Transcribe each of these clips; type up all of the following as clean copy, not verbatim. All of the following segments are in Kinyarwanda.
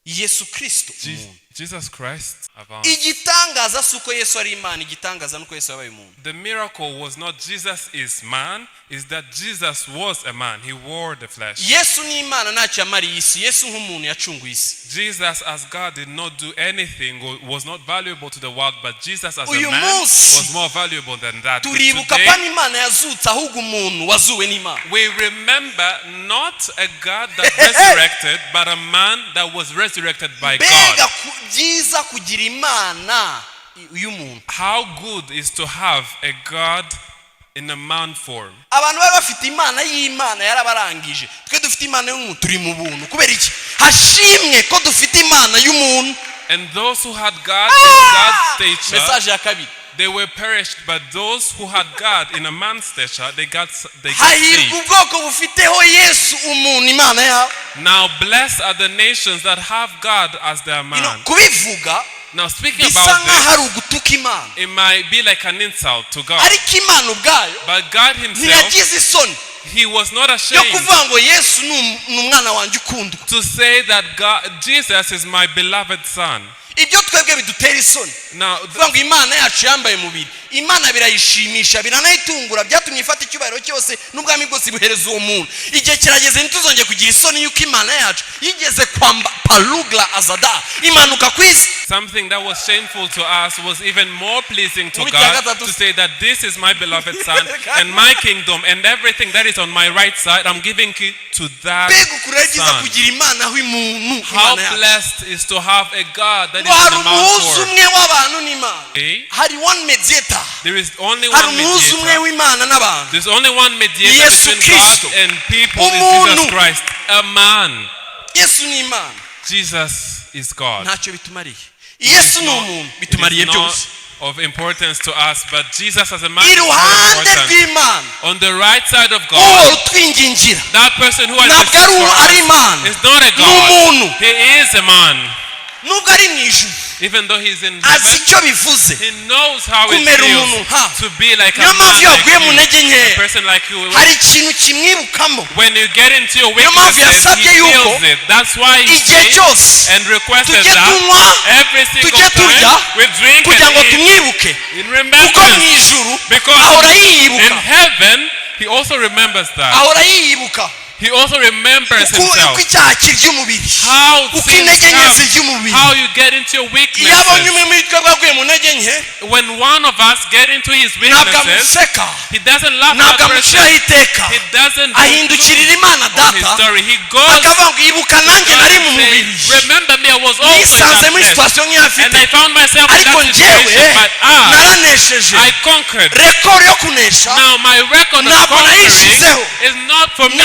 Yesu Kristo. Jesus Christ. Igitangaza suko Yesu ari Imana, igitangaza nuko Yesu yabaye umuntu. The miracle was not Jesus is man, is that Jesus was a man. He wore the flesh. Yesu ni Imana ntacyo yamariye isi. Yesu nk'umuntu yacunguye isi. Jesus as God did not do anything, was not valuable to the world, but Jesus as a man was more valuable than that. Turibuka pana Imana yazutse ahubwo umuntu wazuwe n'Imana. We remember not a God that resurrected, but a man that was resurrected by God. How good is to have a God in a man form. Abantu bari bafite Imana y'Imana yarabarangije. Twe dufite Imana y'umuntu turi mu buntu. Kubera iki? Hashimwe ko dufite Imana y'umuntu. And those who had God in God's stature, message ya kabiri, they were perished, but those who had God in a man's stature, they got saved. Now blessed are the nations that have God as their man. Now speaking about this, it might be like an insult to God. But God himself, he was not ashamed to say that Jesus is my beloved son. Now, Imana yacu yambaye mubiri. Imana birayishimisha biranayitungura byatumye ifata icyubahiro cyose n'ubwami bwose buhereza uwo muntu. Igihe kirageze ntituzongeye kugira isoni yuko Imana yacu yigeze kwamba palugla azada imanuka kwisi. Something that was shameful to us was even more pleasing to God to say that this is my beloved son and my kingdom and everything that is on my right side I'm giving it to that son. How blessed is to have a God that is in the Mount for. There is only one mediator. There's only one mediator between God and people is Jesus Christ. A man. Jesus is God. It is not of importance to us, but Jesus as a man is important. On the right side of God, that person who has is not a God. He is a man. Even though he's in heaven, he knows how it feels to be like a man like you, a person like you. When you get into your weaknesses, he feels it. That's why he says and requested that every single time we drink and eat in remembrance. Because in heaven, he also remembers that. He also remembers himself. How things come, how you get into your weaknesses. When one of us get into his weaknesses, he doesn't laugh at person. He doesn't do his story. He goes and says, remember me, I was also in that place. And I found myself in that situation, but I conquered. Now my record of conquering is not for me.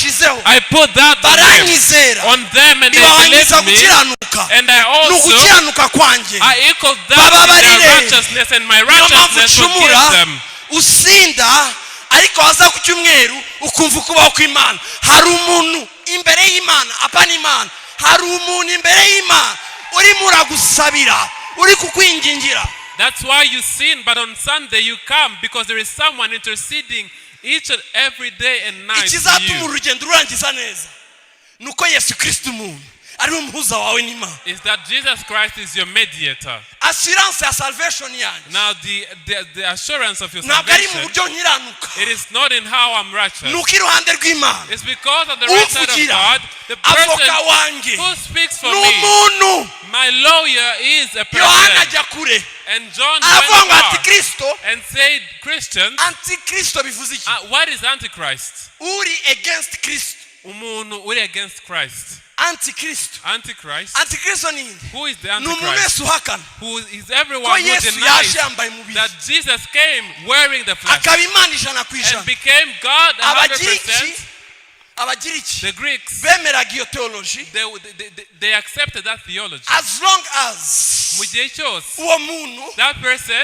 I put that on them and they believed me, and I also equal that in their righteousness, and my righteousness forgives them. Ariko waza ku cyumweru ukumva kubaho kw'Imana. Hari umuntu imbere y'Imana apana Imana. Hari umuntu imbere y'Imana uri muragusabira uri kukwingingira. That's why you sin, but on Sunday you come because there is someone interceding each and every day and night for you. Is that Jesus Christ is your mediator. Now the assurance of your salvation, it is not in how I'm righteous. It's because on the right side of God, the person who speaks for me, my lawyer is a person. And John went far and said, Christians, what is Antichrist? Against Christ. Uri against Christ. Antichrist. Who is the Antichrist? Who is everyone who denies that Jesus came wearing the flesh and became God 100%. The Greeks, they accepted that theology. As long as that person,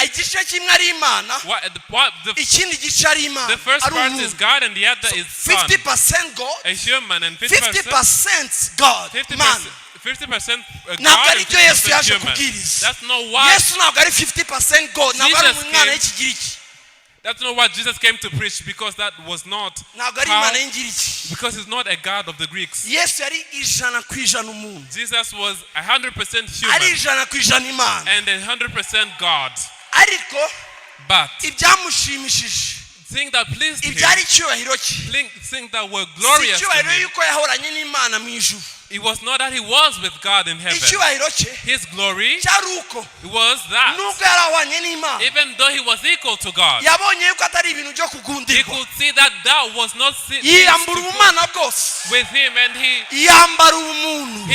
the first part is God and the other is son. 50% God, a human, and 50% God, 50% man. 50% God and 50% human. That's not why. Yes, now got 50% God. That's not what Jesus came to preach, because that was not ntabwo ari imana y'ingiriki. because he's not a God of the Greeks. Yesu yari ijana ku ijana umuntu, Jesus was 100% ari human ijana ku ijana imana, and 100% God. ariko But ibyamushimishije, thing that pleased him, ibyari icyubahiro cye, things that were si glorious to icyubahiro him, yuko yahoranye n'imana mu ijuru. it was not that he was with God in heaven. Icyubahiro cye His glory cyari uko was that nubwo yari ahwanye n'imana, even though he was equal to God, yabonye yuko atari ibintu byo he kugundirwa, could see that that was not yiyambura ubumana bwose, with him, and he yambara ubumuntu.